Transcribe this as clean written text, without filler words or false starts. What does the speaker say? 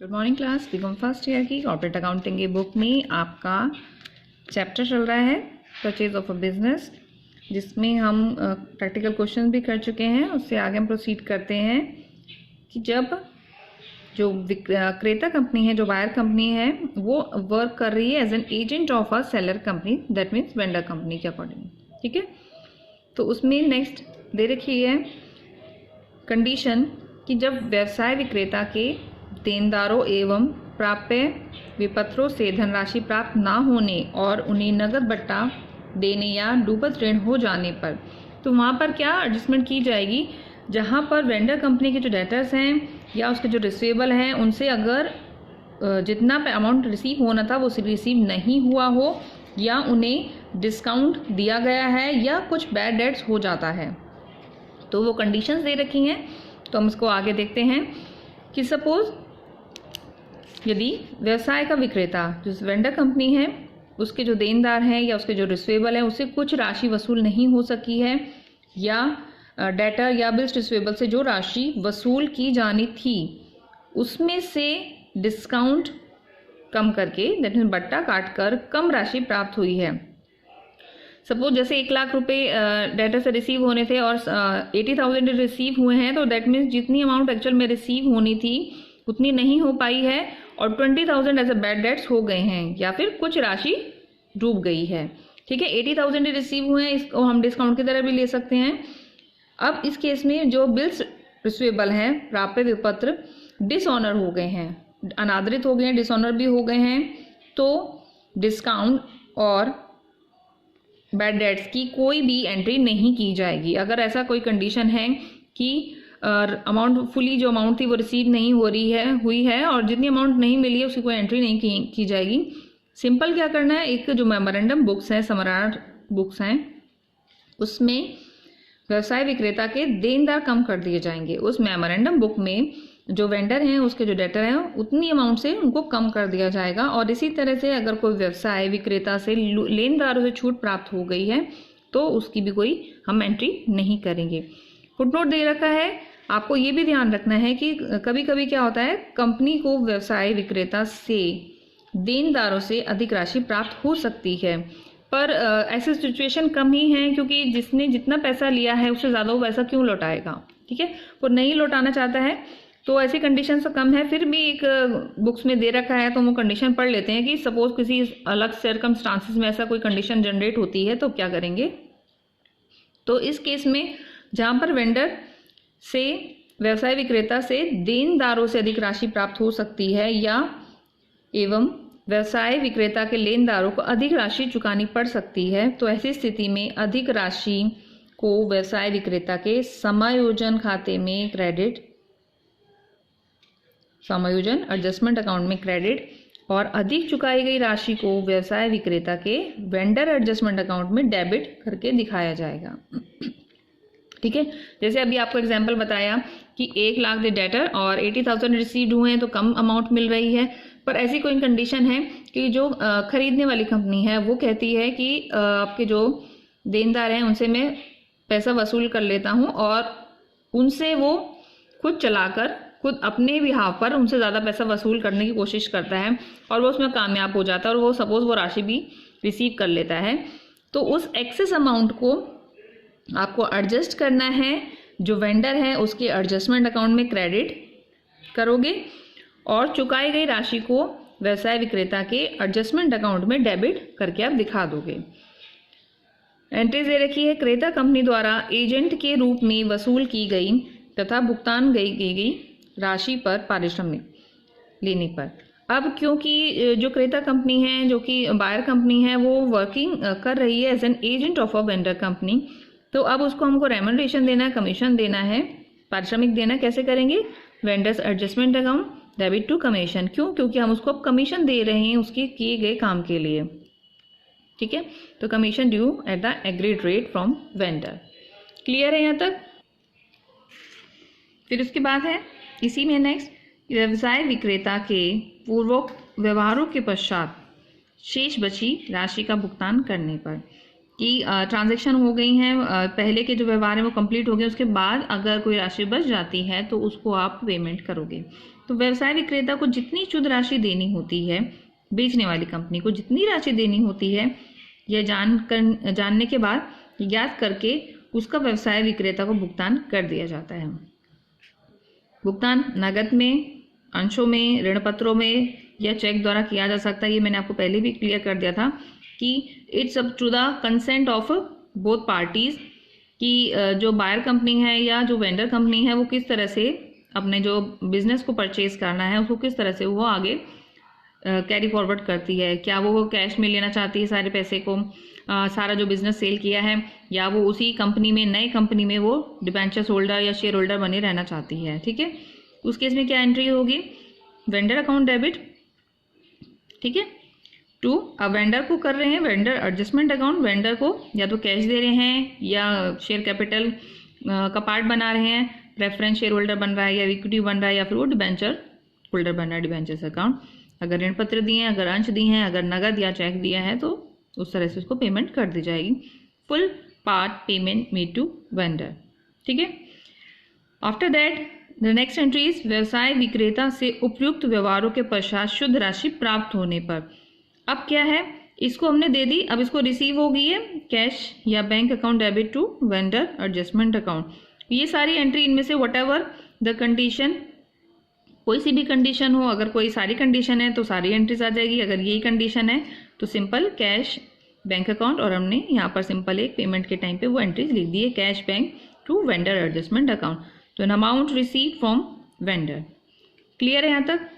Good morning class. BCom first year की corporate accounting की book में आपका चैप्टर चल रहा है परचेज ऑफ अ बिजनेस, जिसमें हम प्रैक्टिकल क्वेश्चन भी कर चुके हैं। उससे आगे हम प्रोसीड करते हैं कि जब जो क्रेता कंपनी है, जो बायर कंपनी है, वो वर्क कर रही है as an agent of a seller company, that means vendor company के अकॉर्डिंग। ठीक है, तो उसमें नेक्स्ट दे रखी है कंडीशन कि जब व्यवसाय विक्रेता के देनदारों एवं प्राप्य विपत्रों से धनराशि प्राप्त ना होने और उन्हें नगद बट्टा देने या डूबत ऋण हो जाने पर, तो वहाँ पर क्या एडजस्टमेंट की जाएगी। जहाँ पर वेंडर कंपनी के जो डेटर्स हैं या उसके जो रिसीवेबल हैं, उनसे अगर जितना अमाउंट रिसीव होना था वो रिसीव नहीं हुआ हो, या उन्हें डिस्काउंट दिया गया है, या कुछ बैड डेट्स हो जाता है, तो वो कंडीशंस दे रखी हैं। तो हम इसको आगे देखते हैं कि सपोज यदि व्यवसाय का विक्रेता, जो वेंडर कंपनी है, उसके जो देनदार हैं या उसके जो रिसीवेबल है, उससे कुछ राशि वसूल नहीं हो सकी है, या डेटर या बिल्स रिसीवेबल से जो राशि वसूल की जानी थी उसमें से डिस्काउंट कम करके, दैट मीन्स बट्टा काट कर कम राशि प्राप्त हुई है। सपोज जैसे 1 लाख रुपए डेटर से रिसीव होने थे और 80,000 रिसीव हुए हैं, तो दैट मीन्स जितनी अमाउंट एक्चुअल में रिसीव होनी थी उतनी नहीं हो पाई है, और 20,000 ऐसे बैड डेट्स हो गए हैं, या फिर कुछ राशि डूब गई है। ठीक है, 80,000 रिसीव हुए हैं, इसको हम डिस्काउंट की तरह भी ले सकते हैं। अब इस केस में जो बिल्स रिसीवेबल हैं, प्राप्य विपत्र डिसऑनर हो गए हैं, अनादरित हो गए हैं, डिसऑनर भी हो गए हैं, तो डिस्काउंट और बैड डेट्स की कोई भी एंट्री नहीं की जाएगी। अगर ऐसा कोई कंडीशन है कि अमाउंट फुली जो अमाउंट थी वो रिसीव नहीं हुई है और जितनी अमाउंट नहीं मिली है उसकी कोई एंट्री नहीं की जाएगी। सिंपल क्या करना है, एक जो मेमोरेंडम बुक्स हैं, समराट बुक्स हैं, उसमें व्यवसाय विक्रेता के देनदार कम कर दिए जाएंगे। उस मेमोरेंडम बुक में जो वेंडर हैं, उसके जो डेटर हैं, उतनी अमाउंट से उनको कम कर दिया जाएगा। और इसी तरह से अगर कोई व्यवसाय विक्रेता से लेनदारों से छूट प्राप्त हो गई है तो उसकी भी कोई हम एंट्री नहीं करेंगे। फुटनोट दे रखा है, आपको ये भी ध्यान रखना है कि कभी कभी क्या होता है, कंपनी को व्यवसाय विक्रेता से देनदारों से अधिक राशि प्राप्त हो सकती है, पर ऐसी सिचुएशन कम ही है, क्योंकि जिसने जितना पैसा लिया है उससे ज़्यादा वो पैसा क्यों लौटाएगा। ठीक है, वो नहीं लौटाना चाहता है, तो ऐसी कंडीशन तो कम है। फिर भी एक बुक्स में दे रखा है तो वो कंडीशन पढ़ लेते हैं कि सपोज किसी अलग सर्कमस्टांसेस में ऐसा कोई कंडीशन जनरेट होती है तो क्या करेंगे। तो इस केस में जहाँ पर वेंडर से व्यवसाय विक्रेता से देनदारों से अधिक राशि प्राप्त हो सकती है, या एवं व्यवसाय विक्रेता के लेनदारों को अधिक राशि चुकानी पड़ सकती है, तो ऐसी स्थिति में अधिक राशि को व्यवसाय विक्रेता के समायोजन खाते में समायोजन एडजस्टमेंट अकाउंट में क्रेडिट, और अधिक चुकाई गई राशि को व्यवसाय विक्रेता के वेंडर एडजस्टमेंट अकाउंट में डेबिट करके दिखाया जाएगा। ठीक है, जैसे अभी आपको एग्जांपल बताया कि 1 लाख दे डेटर और 80,000 रिसीव्ड हुए हैं तो कम अमाउंट मिल रही है, पर ऐसी कोई कंडीशन है कि जो खरीदने वाली कंपनी है वो कहती है कि आपके जो देनदार हैं उनसे मैं पैसा वसूल कर लेता हूं, और उनसे वो खुद चलाकर खुद अपने बिहाफ पर उनसे ज़्यादा पैसा वसूल करने की कोशिश करता है, और वो उसमें कामयाब हो जाता है, और वो सपोज वो राशि भी रिसीव कर लेता है। तो उस एक्सेस अमाउंट को आपको एडजस्ट करना है, जो वेंडर है उसके एडजस्टमेंट अकाउंट में क्रेडिट करोगे, और चुकाई गई राशि को व्यवसाय विक्रेता के एडजस्टमेंट अकाउंट में डेबिट करके आप दिखा दोगे। एंट्रीज दे रखी है, क्रेता कंपनी द्वारा एजेंट के रूप में वसूल की गई तथा भुगतान की गई राशि पर पारिश्रमिक लेने पर। अब क्योंकि जो क्रेता कंपनी है, जो कि बायर कंपनी है, वो वर्किंग कर रही है as an agent of a vendor company, तो अब उसको हमको रेम्यूनरेशन देना है, कमीशन देना है, पारिश्रमिक देना है। कैसे करेंगे, vendors adjustment account debit to commission. क्यों, क्योंकि हम उसको अब कमीशन दे रहे हैं उसके किए गए काम के लिए। ठीक है, तो commission due at the agreed rate from vendor. Clear है यहाँ तक। फिर उसके बाद है इसी में नेक्स्ट, व्यवसाय विक्रेता के पूर्वोक्त व्यवहारों के पश्चात शेष बची राशि का भुगतान करने पर, कि ट्रांजैक्शन हो गई हैं, पहले के जो व्यवहार है वो कंप्लीट हो गए, उसके बाद अगर कोई राशि बच जाती है तो उसको आप पेमेंट करोगे। तो व्यवसाय विक्रेता को जितनी शुद्ध राशि देनी होती है, बेचने वाली कंपनी को जितनी राशि देनी होती है, यह जानने के बाद ज्ञात करके उसका व्यवसाय विक्रेता को भुगतान कर दिया जाता है। भुगतान नकद में, अंशों में, ऋण पत्रों में या चेक द्वारा किया जा सकता है। ये मैंने आपको पहले भी क्लियर कर दिया था कि it's up to the consent of both parties, कि जो बायर कंपनी है या जो वेंडर कंपनी है वो किस तरह से अपने जो बिजनेस को परचेज करना है उसको किस तरह से वो आगे कैरी फॉरवर्ड करती है। क्या वो कैश में लेना चाहती है सारे पैसे को, सारा जो बिजनेस सेल किया है, या वो उसी कंपनी में, नई कंपनी में वो डिबेंचर्स होल्डर या शेयर होल्डर बने रहना चाहती है। ठीक है, उस केस में क्या एंट्री होगी, वेंडर अकाउंट डेबिट। ठीक है, टू, अब वेंडर को कर रहे हैं वेंडर एडजस्टमेंट अकाउंट, वेंडर को या तो कैश दे रहे हैं या शेयर कैपिटल का पार्ट बना रहे हैं, प्रेफरेंस शेयर होल्डर बन रहा है या इक्विटी बन रहा है, या फिर वो डिबेंचर होल्डर बन रहा है, डिबेंचर्स अकाउंट। अगर ऋण पत्र दिए हैं, अगर अंश दिए हैं, अगर नगद या चेक दिया है तो उस तरह से उसको पेमेंट कर दी जाएगी। Full part payment made to vendor. ठीक है, after that the next entry is व्यवसाय विक्रेता से उपयुक्त व्यवहारों के पश्चात शुद्ध राशि प्राप्त होने पर। अब क्या है, इसको हमने दे दी, अब इसको रिसीव हो गई है कैश या bank account debit to vendor adjustment account. ये सारी एंट्री, इनमें से वट एवर द कंडीशन, कोई सी भी कंडीशन हो, अगर कोई सारी कंडीशन है तो सारी एंट्रीज आ जाएगी, अगर यही कंडीशन है तो सिंपल कैश बैंक अकाउंट, और हमने यहाँ पर सिंपल एक पेमेंट के टाइम पे वो एंट्रीज लिख दी है, cash bank to vendor adjustment account, तो an amount receive from vendor. Clear है यहाँ तक?